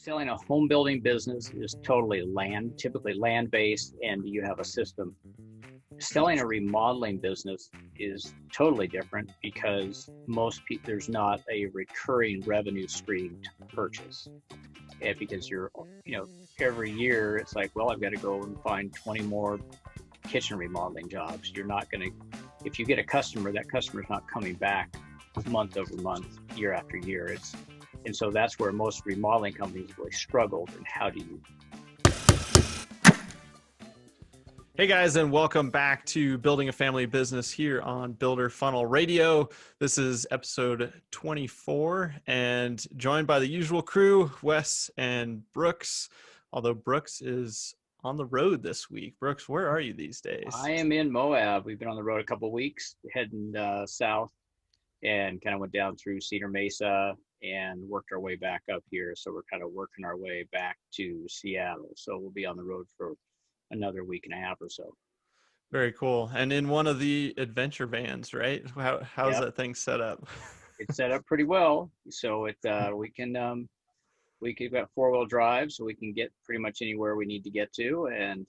selling a home building business is totally typically land-based, and you have a system. Selling a remodeling business is totally different because there's not a recurring revenue stream to purchase. And because every year it's like, well, I've got to go and find 20 more kitchen remodeling jobs. You're not going to, if you get a customer, that customer's not coming back month over month, year after year. And so that's where most remodeling companies really struggled. And how do you? Hey guys, and welcome back to Building a Family Business here on Builder Funnel Radio. This is episode 24 and joined by the usual crew, Wes and Brooks, although Brooks is on the road this week. Brooks, where are you these days? I am in Moab. We've been on the road a couple of weeks, heading south, and kind of went down through Cedar Mesa and worked our way back up here. So we're kind of working our way back to Seattle. So we'll be on the road for another week and a half or so. Very cool. And in one of the adventure vans, right? How's Yep. that thing set up? It's set up pretty well. So we can got 4-wheel drive, so we can get pretty much anywhere we need to get to. And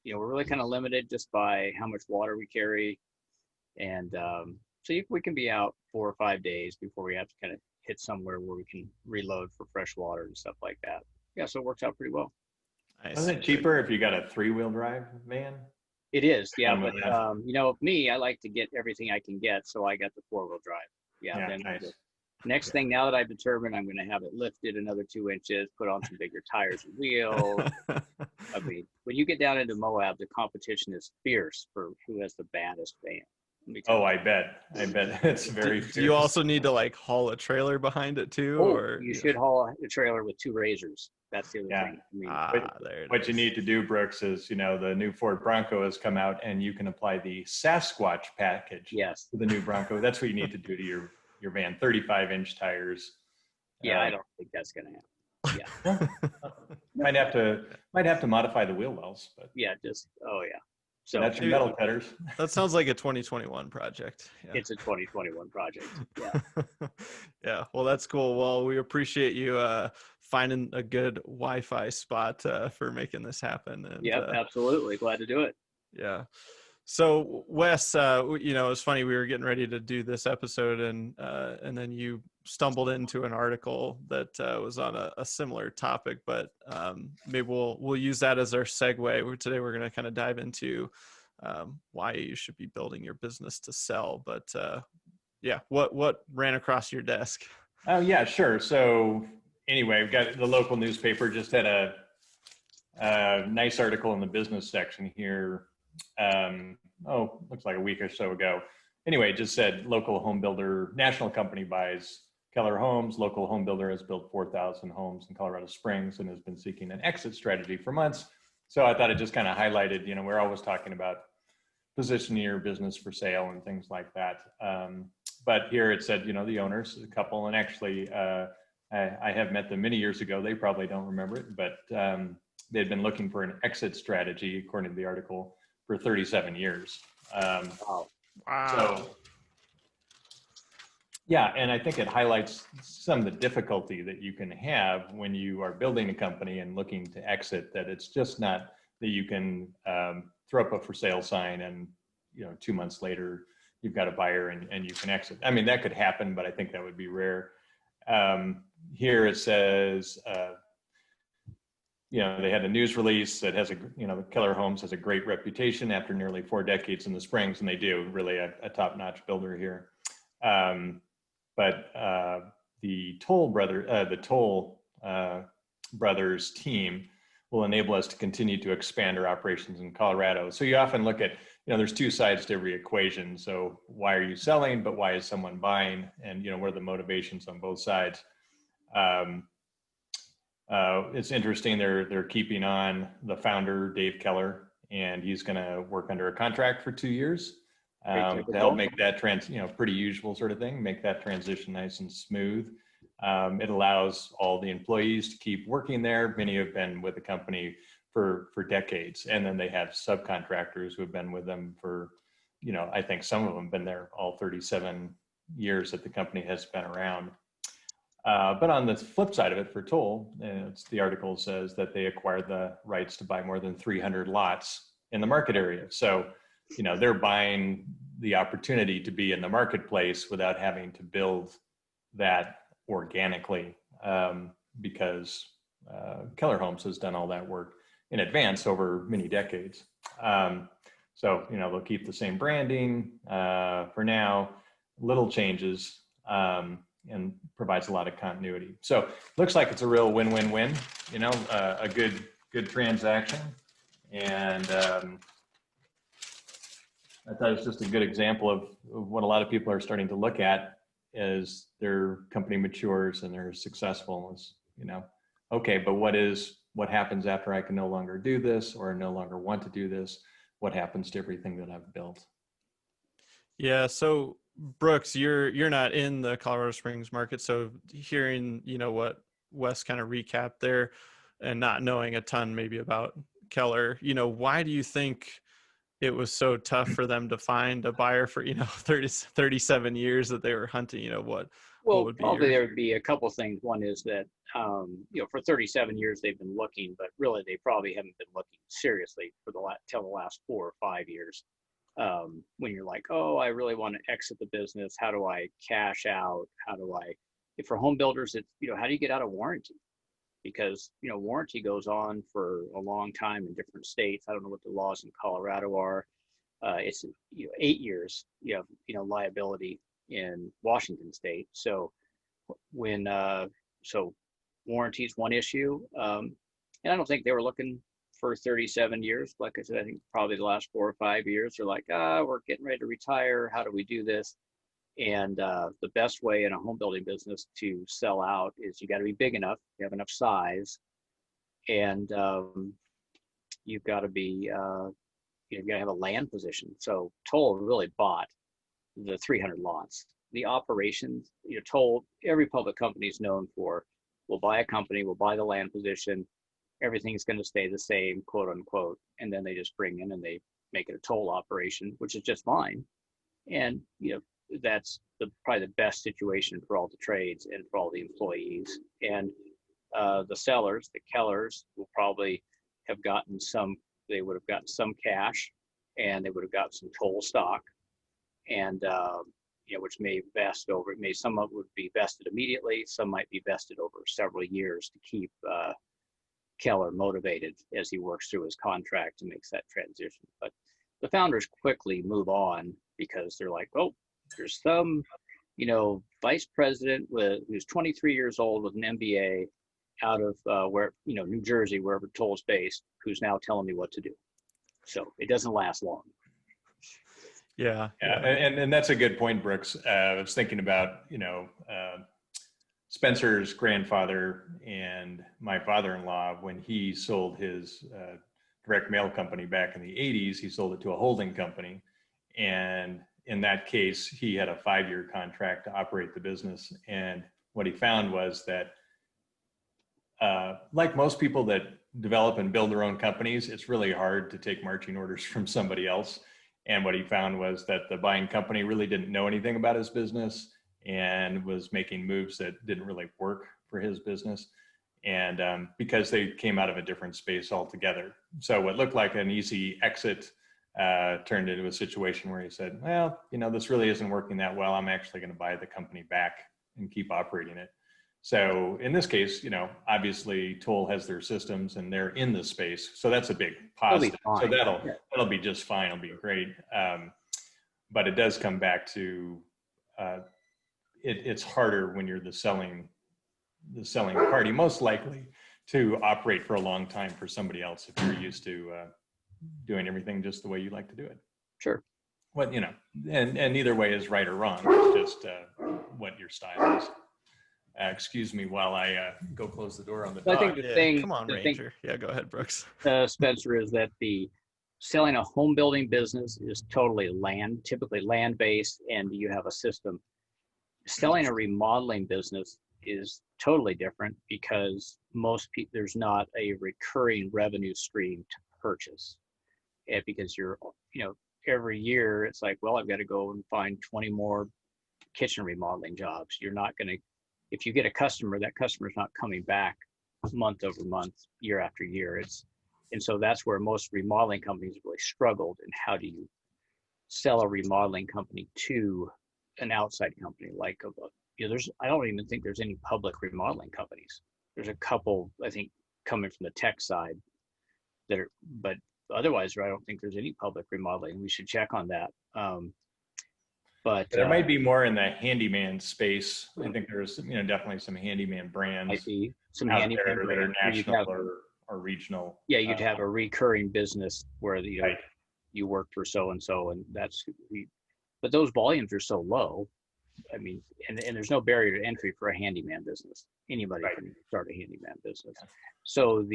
we're really kind of limited just by how much water we carry. And we can be out 4 or 5 days before we have to kind of hit somewhere where we can reload for fresh water and stuff like that. Yeah, so it works out pretty well. Nice. Isn't it cheaper if you got a 3-wheel drive van? It is, yeah. But me, I like to get everything I can get, so I got the 4-wheel drive. Yeah. Then nice. Next thing, now that I've determined, I'm going to have it lifted another 2 inches, put on some bigger tires and wheels. I mean, when you get down into Moab, the competition is fierce for who has the baddest van. I bet it's very fierce. Do you also need to like haul a trailer behind it too? Or you should haul a trailer with 2 razors. That's the other thing. What you need to do, Brooks, is the new Ford Bronco has come out, and you can apply the Sasquatch package. Yes. To the new Bronco. That's what you need to do to your van. 35-inch tires. Yeah, I don't think that's going to happen. Yeah. might have to modify the wheel wells, but So that's your metal cutters. That sounds like a 2021 project. Yeah. It's a 2021 project. Yeah. Yeah. Well, that's cool. Well, we appreciate you finding a good Wi-Fi spot for making this happen. And, absolutely. Glad to do it. Yeah. So Wes, it was funny. We were getting ready to do this episode, and then you stumbled into an article that was on a similar topic, but maybe we'll use that as our segue. Today we're going to kind of dive into why you should be building your business to sell. But what ran across your desk? Oh yeah, sure. So anyway, I've got the local newspaper just had a nice article in the business section here. Looks like a week or so ago. Anyway, it just said local home builder, national company buys Keller Homes. Local home builder has built 4,000 homes in Colorado Springs and has been seeking an exit strategy for months. So I thought it just kind of highlighted, we're always talking about positioning your business for sale and things like that. But here it said, the owners, a couple, and actually I have met them many years ago. They probably don't remember it, but they'd been looking for an exit strategy, according to the article, for 37 years. Wow. So, yeah, and I think it highlights some of the difficulty that you can have when you are building a company and looking to exit, that it's just not that you can throw up a for sale sign and, 2 months later, you've got a buyer and you can exit. I mean, that could happen, but I think that would be rare. Here it says, they had a news release that has Keller Homes has a great reputation after nearly 4 decades in the Springs, and they do really a top-notch builder here. But the Toll Brothers team will enable us to continue to expand our operations in Colorado. So you often look at, there's 2 sides to every equation. So why are you selling, but why is someone buying? And, what are the motivations on both sides? It's interesting. They're keeping on the founder, Dave Keller, and he's going to work under a contract for 2 years to help make that pretty usual sort of thing, make that transition nice and smooth. It allows all the employees to keep working there. Many have been with the company for decades, and then they have subcontractors who have been with them for, I think some of them have been there all 37 years that the company has been around. But on the flip side of it, for Toll, the article says that they acquired the rights to buy more than 300 lots in the market area. So, they're buying the opportunity to be in the marketplace without having to build that organically, because Keller Homes has done all that work in advance over many decades. So, they'll keep the same branding for now, little changes, and provides a lot of continuity. So looks like it's a real win-win-win, a good transaction. And I thought it was just a good example of what a lot of people are starting to look at as their company matures and they're successful. Is, okay, but what happens after I can no longer do this or no longer want to do this? What happens to everything that I've built? Yeah. So Brooks, you're not in the Colorado Springs market. So hearing, what Wes kind of recapped there and not knowing a ton maybe about Keller, why do you think it was so tough for them to find a buyer for, 37 years that they were hunting? What would be probably there would be a couple things. One is that, for 37 years they've been looking, but really they probably haven't been looking seriously till the last 4 or 5 years. When you're like, oh, I really want to exit the business. How do I cash out? If for home builders, it's, how do you get out of warranty? Because, warranty goes on for a long time in different states. I don't know what the laws in Colorado are. It's, 8 years, you have, liability in Washington state. So so warranty is one issue. And I don't think they were looking for 37 years. Like I said, I think probably the last 4 or 5 years, they're like, we're getting ready to retire. How do we do this? And the best way in a home building business to sell out is you got to be big enough, you have enough size, and you've got to be, you've got to have a land position. So Toll really bought the 300 lots. The operations, Toll, every public company is known for, we'll buy a company, we'll buy the land position, everything's going to stay the same, quote unquote, and then they just bring in and they make it a Toll operation, which is just fine. And that's probably the best situation for all the trades and for all the employees. And the sellers, the Kellers, will probably have gotten they would have gotten some cash, and they would have gotten some Toll stock, and which may vest over. Some of it would be vested immediately, some might be vested over several years to keep Keller motivated as he works through his contract and makes that transition. But the founders quickly move on because they're like, oh, there's some, vice president who's 23 years old with an MBA out of New Jersey, wherever Toll's based, who's now telling me what to do. So it doesn't last long. Yeah. And that's a good point, Brooks. I was thinking about, Spencer's grandfather and my father-in-law, when he sold his direct mail company back in the 80s, he sold it to a holding company. And in that case, he had a 5-year contract to operate the business. And what he found was that, like most people that develop and build their own companies, it's really hard to take marching orders from somebody else. And what he found was that the buying company really didn't know anything about his business and was making moves that didn't really work for his business. And because they came out of a different space altogether. So what looked like an easy exit turned into a situation where he said, well, this really isn't working that well. I'm actually going to buy the company back and keep operating it. So in this case, obviously Toll has their systems and they're in the space. So that's a big positive. So that'll be just fine. It'll be great. But it does come back to, it's harder when you're the selling party, most likely, to operate for a long time for somebody else if you're used to doing everything just the way you like to do it. Sure. Well, and neither way is right or wrong. It's just what your style is. Excuse me while I go close the door on the dog. I think the thing. Come on, Ranger. Yeah, go ahead, Brooks. Spencer, is that selling a home building business is totally typically land-based, and you have a system. Selling a remodeling business is totally different because there's not a recurring revenue stream to purchase. Because every year it's like, well, I've got to go and find 20 more kitchen remodeling jobs. You're not going to, if you get a customer, that customer's not coming back month over month, year after year. And so that's where most remodeling companies really struggled. And how do you sell a remodeling company to an outside company? Like, I don't even think there's any public remodeling companies. There's a couple, I think, coming from the tech side that are, but otherwise, I don't think there's any public remodeling. We should check on that. But there might be more in the handyman space. I think there's, definitely some handyman brands might be some out handyman there that are brands national or regional. Yeah, you'd have a recurring business where Right. you work for so and so, and but those volumes are so low. I mean, and there's no barrier to entry for a handyman business. Anybody Right. can start a handyman business. So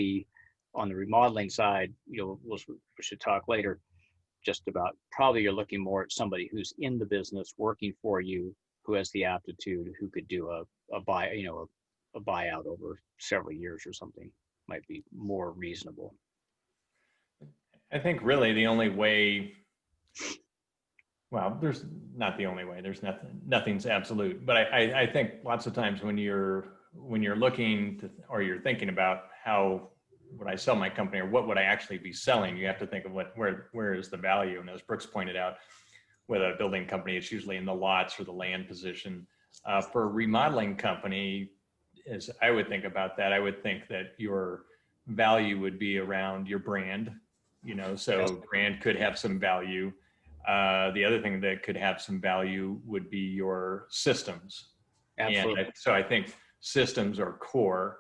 on the remodeling side, we should talk later just about, probably you're looking more at somebody who's in the business working for you, who has the aptitude, who could do a buyout over several years or something, might be more reasonable. I think really the only way, well, there's not the only way, there's nothing's absolute, but I think lots of times when you're looking to, or you're thinking about how would I sell my company, or what would I actually be selling, you have to think of where is the value. And as Brooks pointed out, with a building company, it's usually in the lots or the land position. For a remodeling company, as I would think about that, I would think that your value would be around your brand, so Yes. Brand could have some value. The other thing that could have some value would be your systems. Absolutely. And so I think systems are core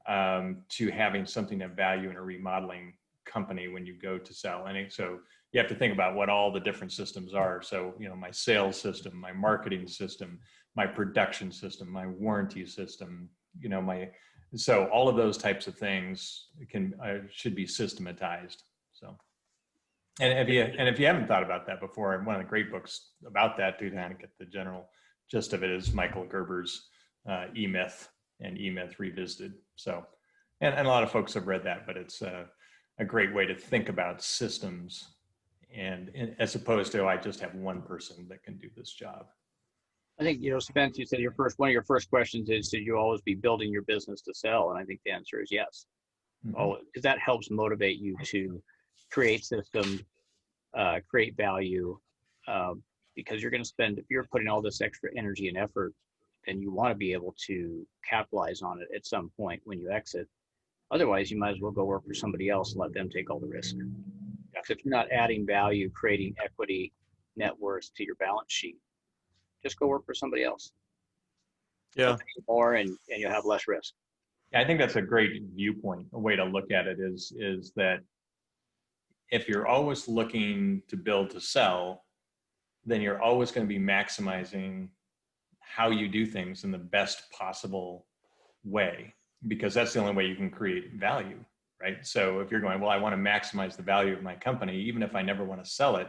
to having something of value in a remodeling company when you go to sell. And so you have to think about what all the different systems are. So, my sales system, my marketing system, my production system, my warranty system, so all of those types of things should be systematized. So, and if you haven't thought about that before, one of the great books about that to kind of get the general gist of it is Michael Gerber's E-Myth and E-Myth Revisited. So, and a lot of folks have read that, but it's a great way to think about systems, and as opposed to, I just have one person that can do this job. I think, Spence, you said one of your first questions is, should you always be building your business to sell? And I think the answer is yes. Mhm. Because that helps motivate you to create systems, create value, because you're going to spend, if you're putting all this extra energy and effort, then you want to be able to capitalize on it at some point when you exit. Otherwise, you might as well go work for somebody else and let them take all the risk. So if you're not adding value, creating equity, net worth to your balance sheet, just go work for somebody else. Yeah. They'll pay more and you'll have less risk. I think that's a great viewpoint. A way to look at it is that if you're always looking to build to sell, then you're always going to be maximizing how you do things in the best possible way, because that's the only way you can create value, right? So if you're going, well, I want to maximize the value of my company, even if I never want to sell it,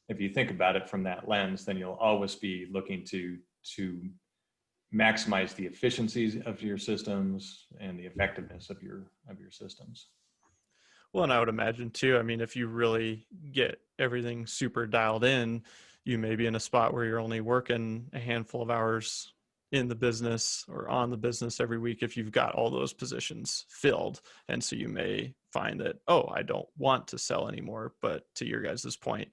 if you think about it from that lens, then you'll always be looking to maximize the efficiencies of your systems and the effectiveness of your systems. Well, and I would imagine too, I mean, if you really get everything super dialed in, you may be in a spot where you're only working a handful of hours in the business or on the business every week if you've got all those positions filled. And so you may find that, I don't want to sell anymore. But to your guys' point,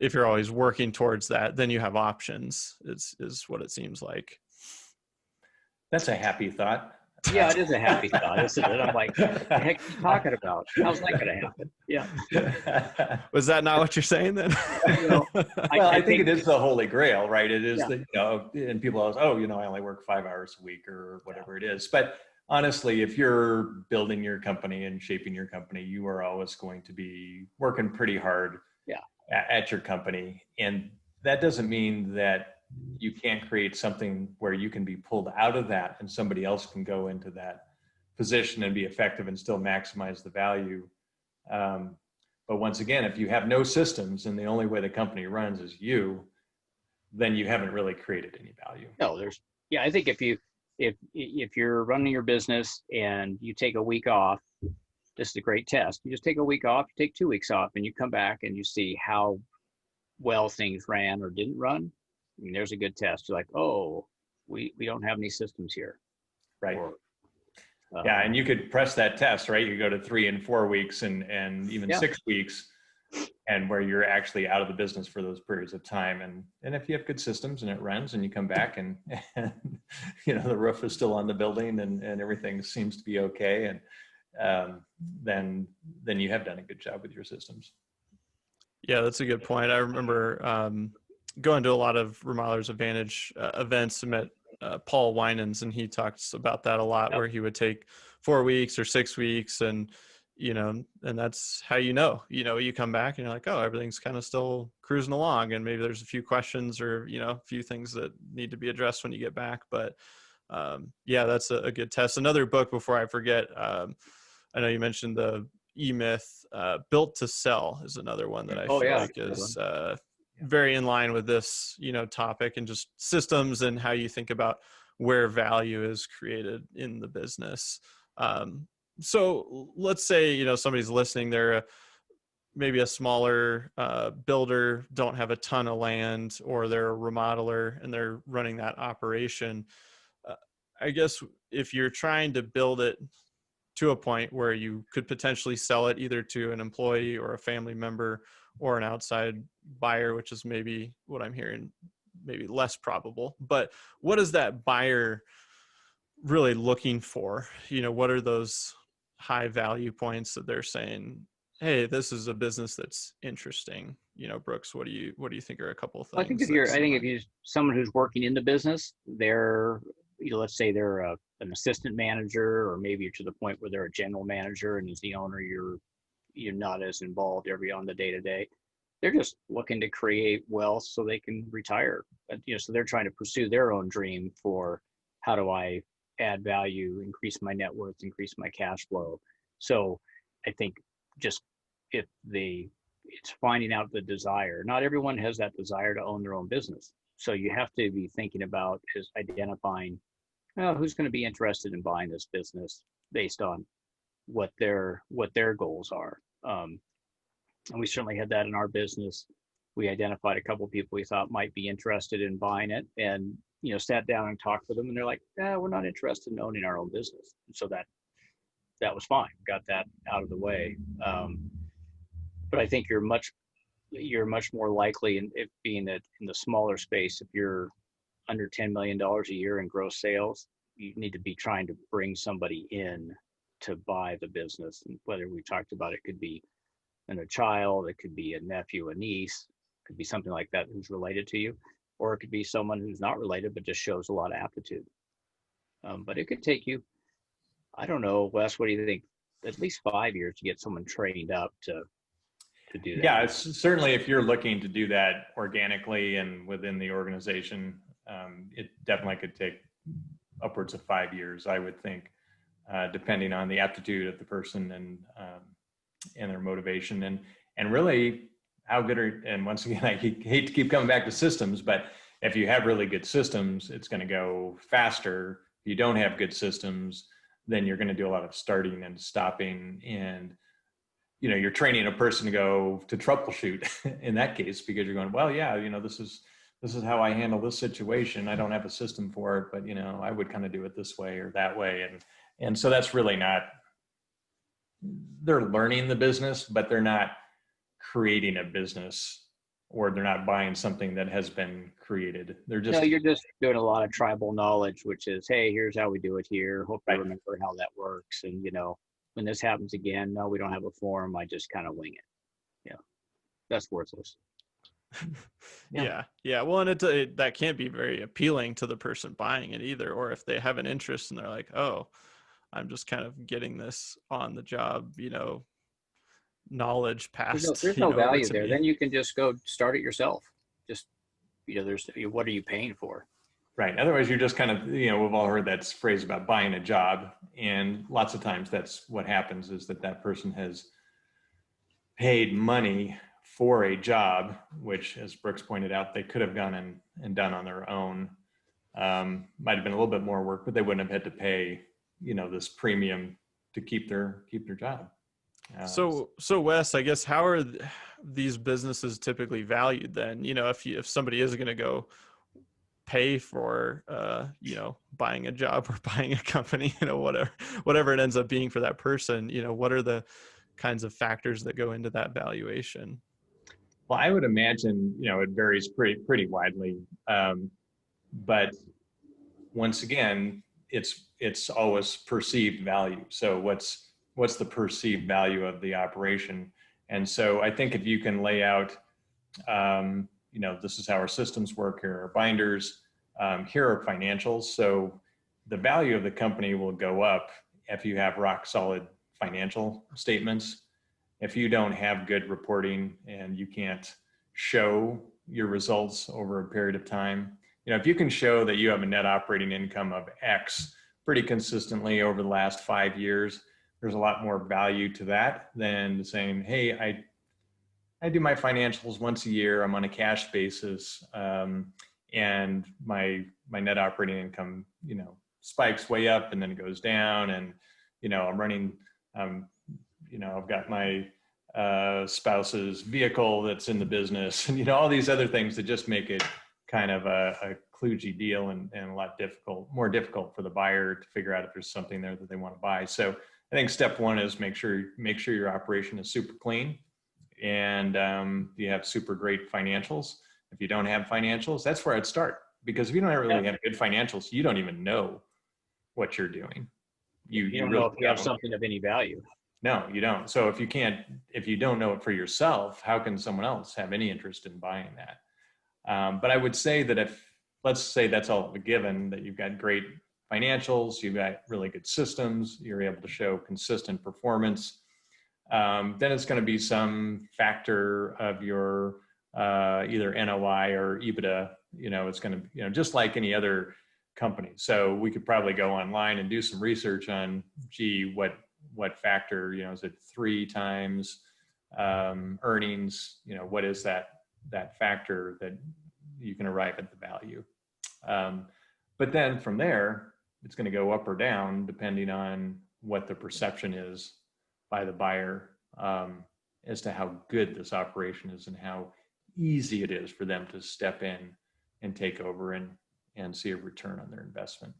if you're always working towards that, then you have options, is what it seems like. That's a happy thought. Yeah, it is a happy thought, isn't it? I'm like, what the heck are you talking about? How's that going to happen? Yeah. Was that not what you're saying then? I think it is the holy grail, right? It is Yeah. and people always, I only work 5 hours a week or whatever it is. But honestly, if you're building your company and shaping your company, you are always going to be working pretty hard at your company. And that doesn't mean that you can't create something where you can be pulled out of that and somebody else can go into that position and be effective and still maximize the value. But once again, if you have no systems and the only way the company runs is you, then you haven't really created any value. No, I think if you're running your business and you take a week off, this is a great test. You just take a week off, you take 2 weeks off, and you come back and you see how well things ran or didn't run. I mean, there's a good test. You're like, we don't have any systems here. Right. Or, yeah, and you could press that test, right? You go to 3 and 4 weeks and even 6 weeks, and where you're actually out of the business for those periods of time. And if you have good systems and it runs and you come back and you know, the roof is still on the building and everything seems to be okay. And then you have done a good job with your systems. Yeah, that's a good point. I remember going to a lot of Remodelers Advantage events. I met Paul Winans, and he talks about that a lot, where he would take 4 weeks or 6 weeks, and and that's how you come back and you're like, oh, everything's kind of still cruising along, and maybe there's a few questions or a few things that need to be addressed when you get back. But yeah, that's a good test. Another book before I forget, I know you mentioned the E-Myth, Built to Sell is another one that I feel like is very in line with this, topic, and just systems and how you think about where value is created in the business. So let's say, somebody's listening, they're maybe a smaller builder, don't have a ton of land, or they're a remodeler and they're running that operation. I guess if you're trying to build it to a point where you could potentially sell it either to an employee or a family member or an outside buyer, which is maybe what I'm hearing, maybe less probable. But what is that buyer really looking for? What are those high value points that they're saying, hey, this is a business that's interesting? Brooks, what do you think are a couple of things? I think if you're someone who's working in the business, they're, let's say they're an assistant manager, or maybe you're to the point where they're a general manager, and as the owner, you're not as involved on the day-to-day. They're just looking to create wealth so they can retire. So they're trying to pursue their own dream for, how do I add value, increase my net worth, increase my cash flow. So I think just it's finding out the desire. Not everyone has that desire to own their own business. So you have to be thinking about is identifying who's going to be interested in buying this business based on what their goals are. And we certainly had that in our business. We identified a couple of people we thought might be interested in buying it, and sat down and talked with them, and they're like, we're not interested in owning our own business. And so that was fine. Got that out of the way. But I think you're much more likely in it being that in the smaller space, if you're under $10 million a year in gross sales, you need to be trying to bring somebody in to buy the business. And whether we talked about it, could be a child, it could be a nephew, a niece, could be something like that who's related to you, or it could be someone who's not related but just shows a lot of aptitude. But it could take you, I don't know, Wes, what do you think? At least 5 years to get someone trained up to do that. Yeah, it's certainly, if you're looking to do that organically and within the organization, it definitely could take upwards of 5 years, I would think, depending on the aptitude of the person and their motivation and really how good are, and once again, I hate to keep coming back to systems, but if you have really good systems, it's going to go faster. If you don't have good systems, then you're going to do a lot of starting and stopping, and you're training a person to troubleshoot in that case, because you're going, well, yeah, this is how I handle this situation. I don't have a system for it, but I would kind of do it this way or that way. And so that's really not, they're learning the business, but they're not creating a business, or they're not buying something that has been created. They're just, you're just doing a lot of tribal knowledge, which is, hey, here's how we do it here. Hope I remember how that works. And, when this happens again, no, we don't have a form. I just kind of wing it. Yeah. That's worthless. Yeah. Well, and that can't be very appealing to the person buying it either. Or if they have an interest and they're like, oh, I'm just kind of getting this on the job, knowledge passed. There's no value there. Then you can just go start it yourself. Just, what are you paying for? Right. Otherwise, you're just kind of, we've all heard that phrase about buying a job. And lots of times that's what happens, is that person has paid money for a job, which, as Brooks pointed out, they could have gone and done on their own. Might have been a little bit more work, but they wouldn't have had to pay, this premium to keep their job. So Wes, I guess, how are these businesses typically valued then? If somebody is going to go pay for, buying a job or buying a company, whatever it ends up being for that person, what are the kinds of factors that go into that valuation? Well, I would imagine, it varies pretty widely. But once again, it's always perceived value. So what's the perceived value of the operation? And so I think if you can lay out, this is how our systems work, here are our binders, here are financials. So the value of the company will go up if you have rock solid financial statements. If you don't have good reporting and you can't show your results over a period of time, if you can show that you have a net operating income of X pretty consistently over the last 5 years, there's a lot more value to that than saying, hey, I do my financials once a year. I'm on a cash basis, and my net operating income, spikes way up and then it goes down, and I'm running, I've got my spouse's vehicle that's in the business, and all these other things that just make it kind of a kludgy deal and a lot more difficult for the buyer to figure out if there's something there that they want to buy. So I think step one is make sure your operation is super clean, and you have super great financials. If you don't have financials, that's where I'd start, because if you don't really have good financials, you don't even know what you're doing. You don't know if you have something of any value. No, you don't. So if you don't know it for yourself, how can someone else have any interest in buying that? But I would say that let's say that's all a given, that you've got great financials, you've got really good systems, you're able to show consistent performance, then it's going to be some factor of your either NOI or EBITDA. It's going to, just like any other company. So we could probably go online and do some research on, what factor, is it 3 times earnings? What is that factor that you can arrive at the value? But then from there, it's going to go up or down depending on what the perception is by the buyer as to how good this operation is and how easy it is for them to step in and take over and see a return on their investment.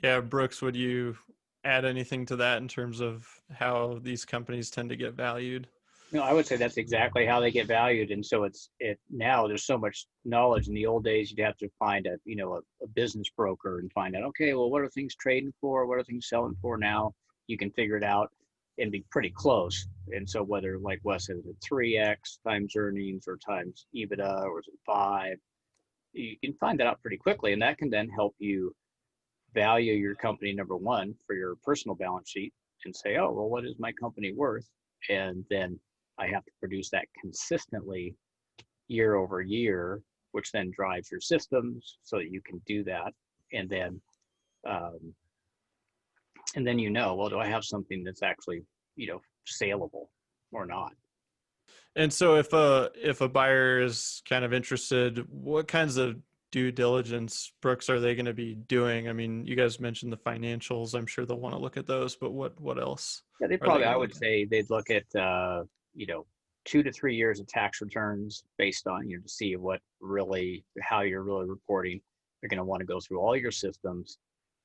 Yeah, Brooks, would you add anything to that in terms of how these companies tend to get valued? No, I would say that's exactly how they get valued. And so now there's so much knowledge. In the old days, you'd have to find a business broker and find out, okay, well, what are things trading for? What are things selling for? Now you can figure it out and be pretty close. And so whether, like Wes said, is it 3x times earnings or times EBITDA, or is it 5? You can find that out pretty quickly. And that can then help you value your company, number one, for your personal balance sheet, and say, oh, well, what is my company worth? And then I have to produce that consistently year over year, which then drives your systems so that you can do that. And then, well, do I have something that's actually, saleable or not? And so if a buyer is kind of interested, what kinds of due diligence, Brooks, are they going to be doing? I mean, you guys mentioned the financials. I'm sure they'll want to look at those, but what else? Yeah, I would say they'd look at, 2 to 3 years of tax returns based on, to see how you're really reporting. They're going to want to go through all your systems.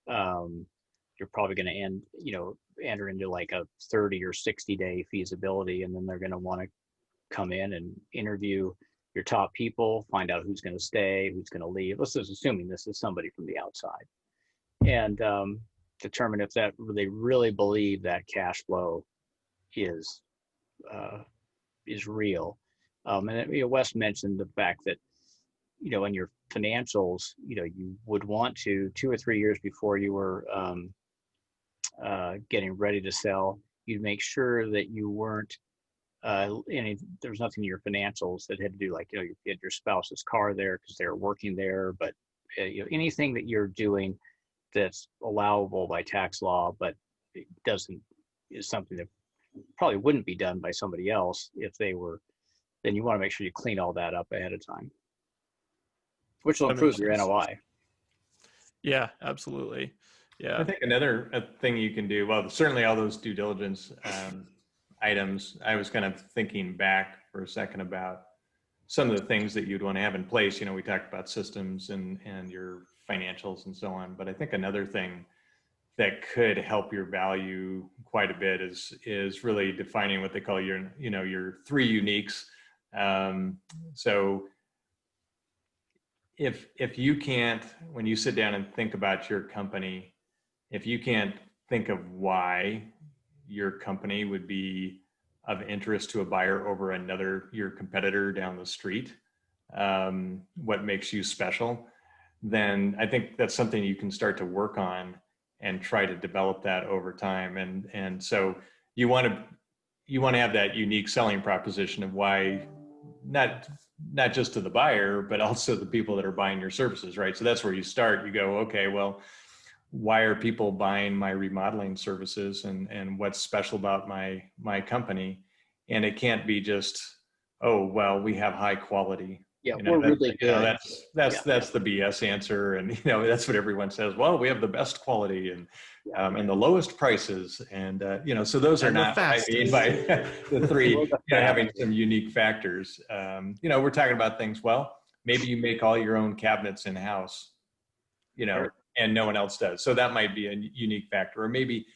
You're probably going to enter into like a 30 or 60 day feasibility. And then they're going to want to come in and interview your top people, find out who's going to stay, who's going to leave. Let's just assuming this is somebody from the outside, and determine if they really believe that cash flow is real. And Wes mentioned the fact that in your financials, you would want to 2 or 3 years before you were getting ready to sell, you'd make sure that you weren't there's nothing in your financials that had to do, like, you had your spouse's car there because they were working there, but anything that you're doing that's allowable by tax law, but it is something that probably wouldn't be done by somebody else if they were, then you want to make sure you clean all that up ahead of time, which will improve your NOI. Yeah, absolutely. Yeah. I think another thing you can do, well, certainly all those due diligence items, I was kind of thinking back for a second about some of the things that you'd want to have in place. We talked about systems and your financials and so on, but I think another thing that could help your value quite a bit is really defining what they call your three uniques. So if you can't, when you sit down and think about your company, if you can't think of why your company would be of interest to a buyer over your competitor down the street, what makes you special, then I think that's something you can start to work on and try to develop that over time. And so you want to have that unique selling proposition of why, not just to the buyer, but also the people that are buying your services, right? So that's where you start. You go, okay, well, why are people buying my remodeling services, and what's special about my company? And it can't be just, oh, well, we have high quality. Yeah, we're really good. That's the BS answer, and that's what everyone says. Well, we have the best quality and the lowest prices, and so those are not what I mean by the three having some unique factors. We're talking about things. Well, maybe you make all your own cabinets in house, Sure. and no one else does. So that might be a unique factor. Or maybe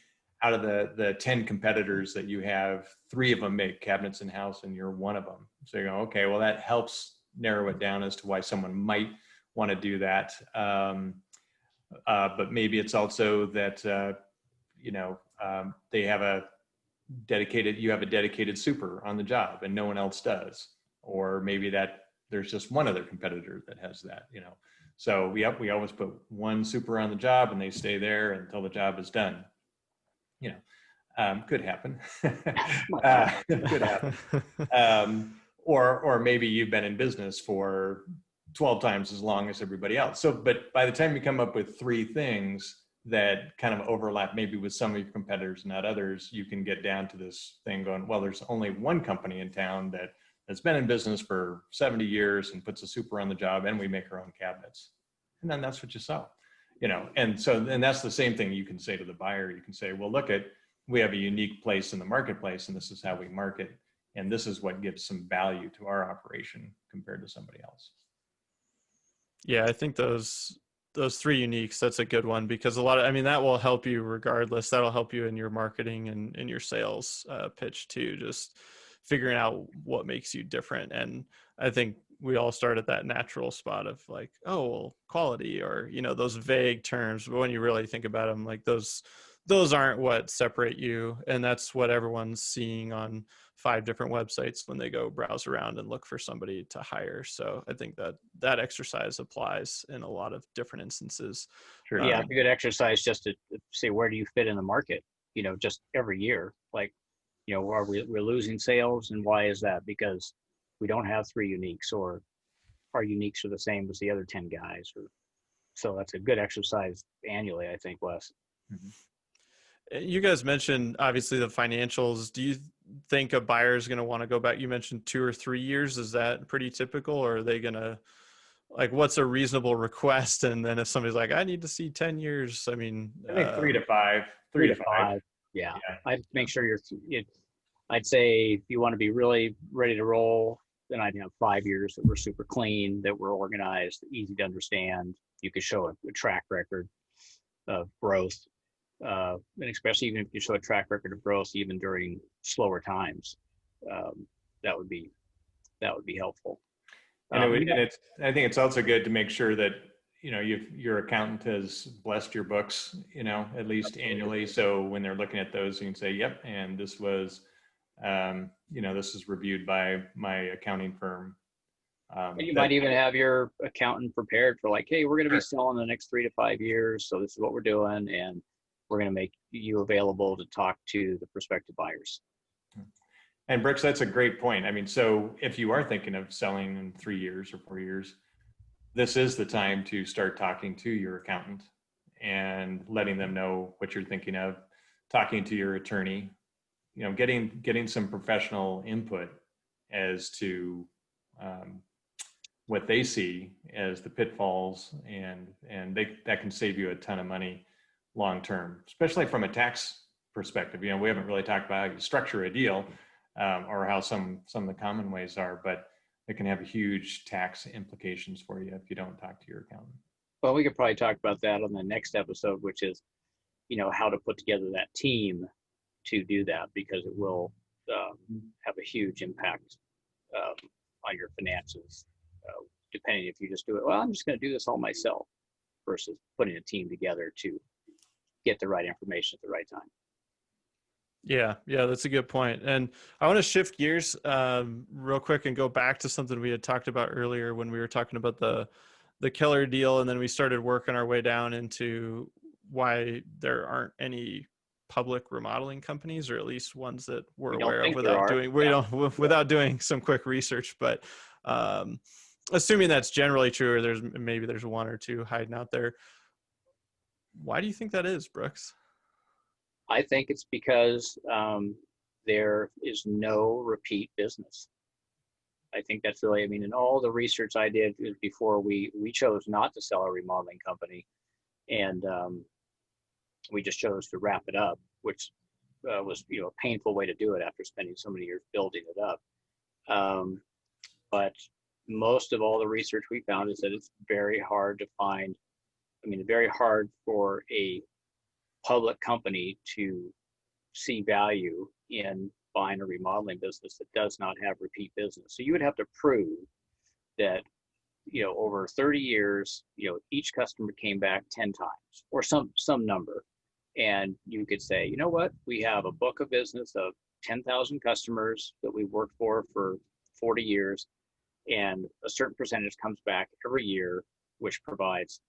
out of the 10 competitors that you have, 3 of them make cabinets in house and you're one of them. So you go, okay, well, that helps narrow it down as to why someone might want to do that. But maybe it's also that, they have you have a dedicated super on the job and no one else does. Or maybe that there's just one other competitor that has that, So we always put one super on the job and they stay there until the job is done. Could happen. Could happen. Or maybe you've been in business for 12 times as long as everybody else. So, but by the time you come up with 3 things that kind of overlap maybe with some of your competitors, not others, you can get down to this thing going, well, there's only one company in town that's been in business for 70 years and puts a super on the job, and we make our own cabinets. And then that's what you sell, and that's the same thing you can say to the buyer. You can say, well, we have a unique place in the marketplace, and this is how we market. And this is what gives some value to our operation compared to somebody else. Yeah, I think those 3 uniques, that's a good one, because that will help you regardless. That'll help you in your marketing and in your sales pitch too, just figuring out what makes you different. And I think we all start at that natural spot of like, oh, well, quality, or, those vague terms. But when you really think about them, like those aren't what separate you. And that's what everyone's seeing on 5 different websites when they go browse around and look for somebody to hire. So I think that exercise applies in a lot of different instances. Sure. Yeah, it's a good exercise just to say, where do you fit in the market? Just every year, like, we're losing sales, and why is that? Because we don't have 3 uniques, or our uniques are the same as the other 10 guys. So that's a good exercise annually, I think, Wes. Mm-hmm. You guys mentioned obviously the financials. Do you think a buyer is going to want to go back? You mentioned 2 or 3 years. Is that pretty typical, or are they going to, like, what's a reasonable request? And then if somebody's like, I need to see 10 years, I think 3 to 5. 3 to 5. Yeah. I'd make sure I'd say if you want to be really ready to roll, then I'd have 5 years that were super clean, that were organized, easy to understand. You could show a track record of growth. And especially even if you show a track record of growth, even during slower times, that would be helpful. I think it's also good to make sure that your accountant has blessed your books, at least annually. So when they're looking at those, you can say, "Yep," and this was, this is reviewed by my accounting firm. And you might even have your accountant prepared for, like, hey, we're going to be selling the next 3 to 5 years, so this is what we're doing, and we're going to make you available to talk to the prospective buyers. And Brooks, that's a great point. So if you are thinking of selling in 3 years or 4 years, this is the time to start talking to your accountant and letting them know what you're thinking of, talking to your attorney, getting some professional input as to what they see as the pitfalls, and that can save you a ton of money long term, especially from a tax perspective. We haven't really talked about how you structure a deal, or how some of the common ways are, but that can have huge tax implications for you if you don't talk to your accountant. Well, we could probably talk about that on the next episode, which is, how to put together that team to do that, because it will have a huge impact on your finances, depending if you just do it. Well, I'm just going to do this all myself, versus putting a team together to get the right information at the right time. Yeah, that's a good point. And I want to shift gears real quick and go back to something we had talked about earlier when we were talking about the Keller deal, and then we started working our way down into why there aren't any public remodeling companies, or at least ones that we're aware of without doing some quick research. But assuming that's generally true, or there's one or two hiding out there. Why do you think that is, Brooks? I think it's because there is no repeat business. I think that's really, in all the research I did before we chose not to sell a remodeling company, and we just chose to wrap it up, which was a painful way to do it after spending so many years building it up. But most of all the research we found is that it's very hard to find. Very hard for a public company to see value in buying a remodeling business that does not have repeat business. So you would have to prove that, over 30 years, each customer came back 10 times or some number. And you could say, you know what, we have a book of business of 10,000 customers that we worked for 40 years, and a certain percentage comes back every year, which provides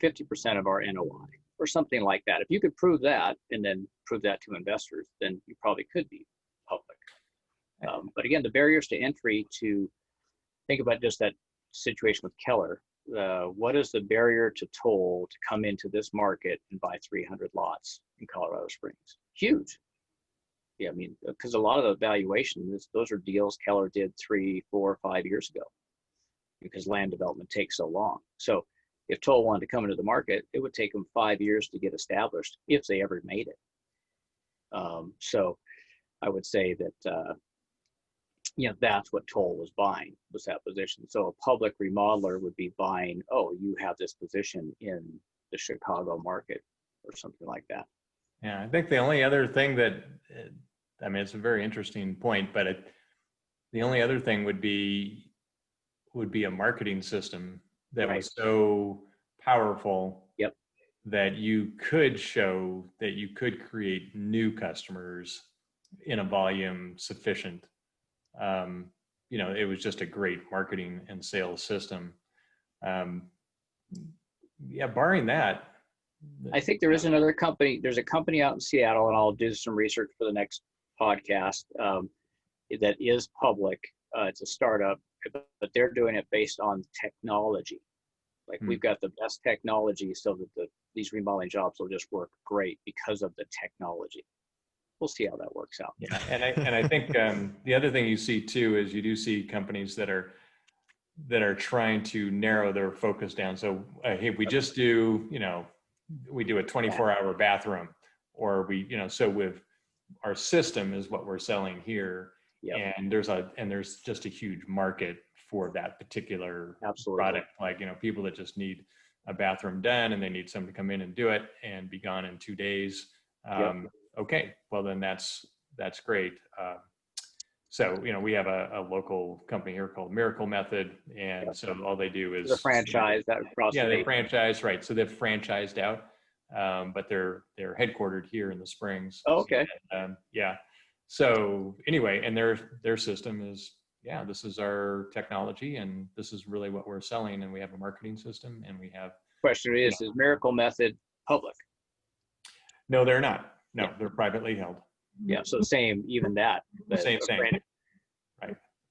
50% of our NOI or something like that. If you could prove that and then prove that to investors, then you probably could be public. But again, the barriers to entry, to think about just that situation with Keller, what is the barrier to Toll to come into this market and buy 300 lots in Colorado Springs? Huge. Yeah, because a lot of the valuation, those are deals Keller did 3, 4, 5 years ago, because land development takes so long. So if Toll wanted to come into the market, it would take them 5 years to get established if they ever made it. So I would say that, that's what Toll was buying, was that position. So a public remodeler would be buying, you have this position in the Chicago market or something like that. Yeah, I think the only other thing that, it's a very interesting point, but the only other thing would be a marketing system that was so powerful that you could show that you could create new customers in a volume sufficient. It was just a great marketing and sales system. Barring that, I think there is another company. There's a company out in Seattle, and I'll do some research for the next podcast, that is public. It's a startup, but they're doing it based on technology. Like we've got the best technology, so that these remodeling jobs will just work great because of the technology. We'll see how that works out. Yeah, and I think the other thing you see too is you do see companies that are trying to narrow their focus down. So hey, we just do we do a 24-hour bathroom, or so with our system is what we're selling here. Yep. And there's just a huge market for that particular product. Like, people that just need a bathroom done and they need someone to come in and do it and be gone in 2 days. Okay, well then that's great. So, we have a local company here called Miracle Method. And so all they do is the franchise that across. Yeah, they franchise, right. So they've franchised out, but they're headquartered here in the Springs. Oh, okay. Yeah. So anyway, and their system is, this is our technology and this is really what we're selling. And we have a marketing system and we have. Question is Miracle Method public? No, they're not. No, they're privately held. Yeah. So same, even that. Same. Right.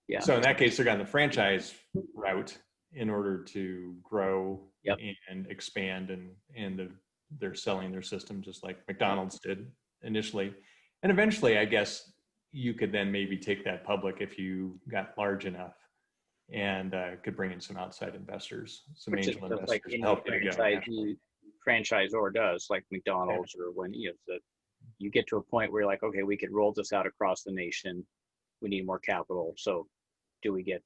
Yeah. So in that case, they're going the franchise route in order to grow and expand, and they're selling their system just like McDonald's did initially. And eventually, I guess you could then maybe take that public if you got large enough and could bring in some outside investors, some angel investors like to help you. Franchisor does, like McDonald's, or when you get to a point where you're like, okay, we could roll this out across the nation. We need more capital. So do we get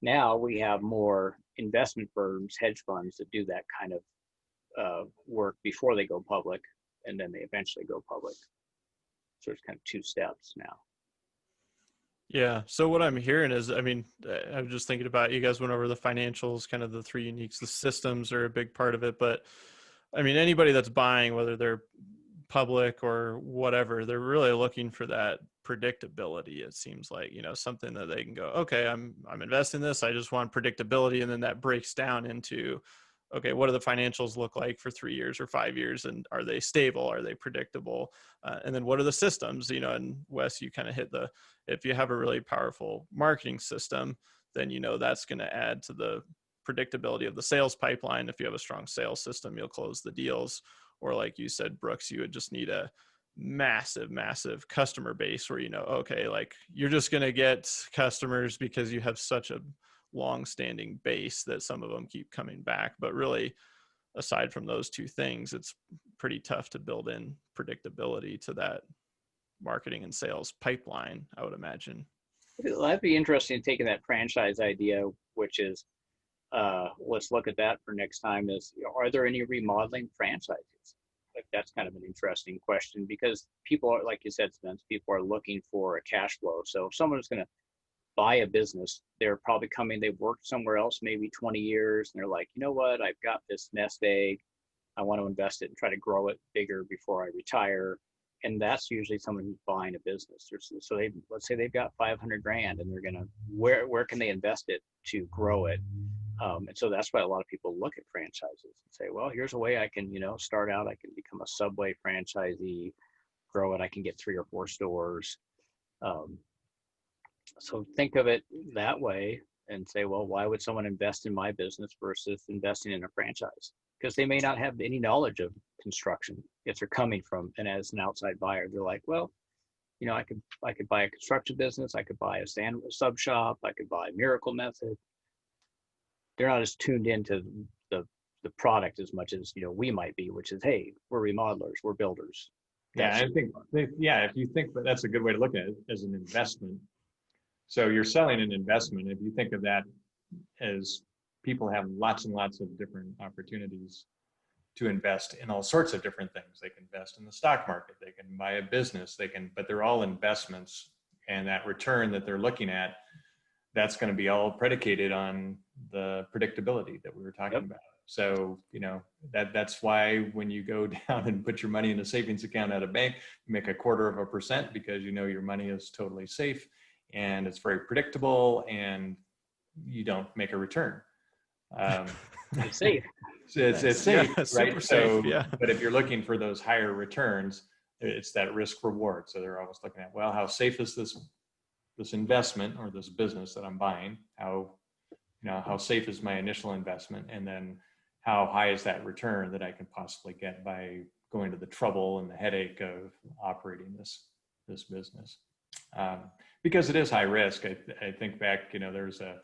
Now we have more investment firms, hedge funds that do that kind of work before they go public, and then they eventually go public. So it's kind of two steps now. Yeah. So what I'm hearing is, I mean, I'm just thinking about, you guys went over the financials, kind of the three uniques. The systems are a big part of it, but I mean, anybody that's buying, whether they're public or whatever, they're really looking for that predictability. It seems like, something that they can go, okay, I'm investing this. I just want predictability. And then that breaks down into, okay, what do the financials look like for 3 years or 5 years? And are they stable? Are they predictable? And then what are the systems? And Wes, you kind of hit if you have a really powerful marketing system, then, that's going to add to the predictability of the sales pipeline. If you have a strong sales system, you'll close the deals. Or like you said, Brooks, you would just need a massive customer base where, okay, like you're just going to get customers because you have such a long-standing base that some of them keep coming back. But really, aside from those two things, it's pretty tough to build in predictability to that marketing and sales pipeline, I would imagine. That'd be interesting, taking that franchise idea, which is, let's look at that for next time, is, are there any remodeling franchises? Like, that's kind of an interesting question, because people are, like you said, Spence, people are looking for a cash flow. So if someone's going to buy a business, they're probably they've worked somewhere else maybe 20 years, and they're like, you know what, I've got this nest egg, I want to invest it and try to grow it bigger before I retire. And that's usually someone who's buying a business. So let's say they've got 500 grand, and they're gonna, where can they invest it to grow it? And so that's why a lot of people look at franchises and say, well, here's a way I can, start out. I can become a Subway franchisee, grow it. I can get 3 or 4 stores. So think of it that way and say, well, why would someone invest in my business versus investing in a franchise? Because they may not have any knowledge of construction if they're coming from, and as an outside buyer, they're like, well, I could buy a construction business, I could buy a sub shop, I could buy Miracle Method. They're not as tuned into the product as much as we might be, which is, hey, we're remodelers, we're builders. Yeah, I think if you think that, that's a good way to look at it, as an investment. So you're selling an investment. If you think of that as, people have lots and lots of different opportunities to invest in all sorts of different things. They can invest in the stock market, they can buy a business, but they're all investments. And that return that they're looking at, that's going to be all predicated on the predictability that we were talking about. So, that's why when you go down and put your money in a savings account at a bank, you make 0.25%, because your money is totally safe and it's very predictable, and you don't make a return. It's safe. It's safe, yeah, right? Safe, yeah. But if you're looking for those higher returns, it's that risk reward. So they're always looking at, well, how safe is this investment or this business that I'm buying? How safe is my initial investment? And then how high is that return that I can possibly get by going to the trouble and the headache of operating this business? Because it is high risk. I think back, there's a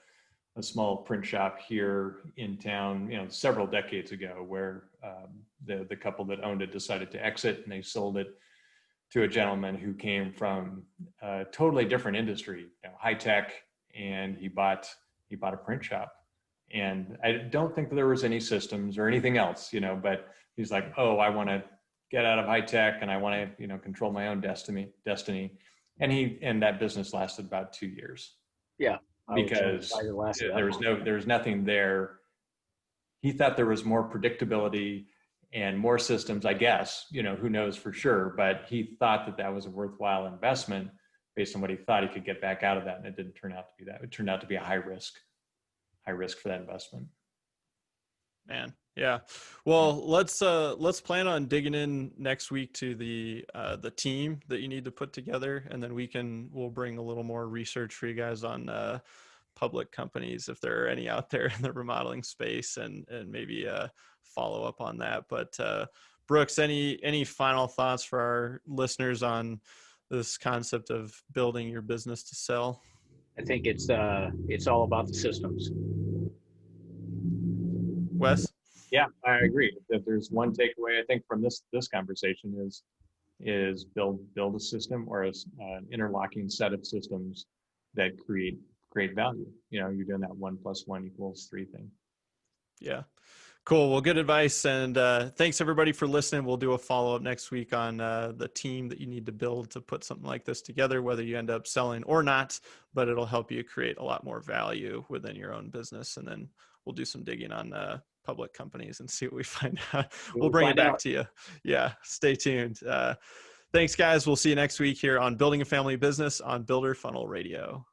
small print shop here in town, several decades ago, where the couple that owned it decided to exit, and they sold it to a gentleman who came from a totally different industry, high tech, and he bought a print shop. And I don't think that there was any systems or anything else, but he's like, oh, I want to get out of high tech, and I want to, control my own destiny. And that business lasted about 2 years. Yeah. Because there was nothing there. He thought there was more predictability and more systems, I guess, who knows for sure, but he thought that was a worthwhile investment based on what he thought he could get back out of that. And it didn't turn out to be that. It turned out to be a high risk for that investment. Man. Yeah. Well, let's plan on digging in next week to the team that you need to put together, and then we'll bring a little more research for you guys on public companies, if there are any out there in the remodeling space, and maybe follow up on that. But Brooks, any final thoughts for our listeners on this concept of building your business to sell? I think it's all about the systems. Wes? Yeah, I agree. That there's one takeaway I think from this conversation is build a system, or an interlocking set of systems that create great value. You're doing that 1 + 1 = 3 thing. Yeah. Cool. Well, good advice. And thanks everybody for listening. We'll do a follow-up next week on the team that you need to build to put something like this together, whether you end up selling or not, but it'll help you create a lot more value within your own business. And then we'll do some digging on public companies and see what we find out. We'll bring it back to you. Yeah. Stay tuned. Thanks guys. We'll see you next week here on Building a Family Business on Builder Funnel Radio.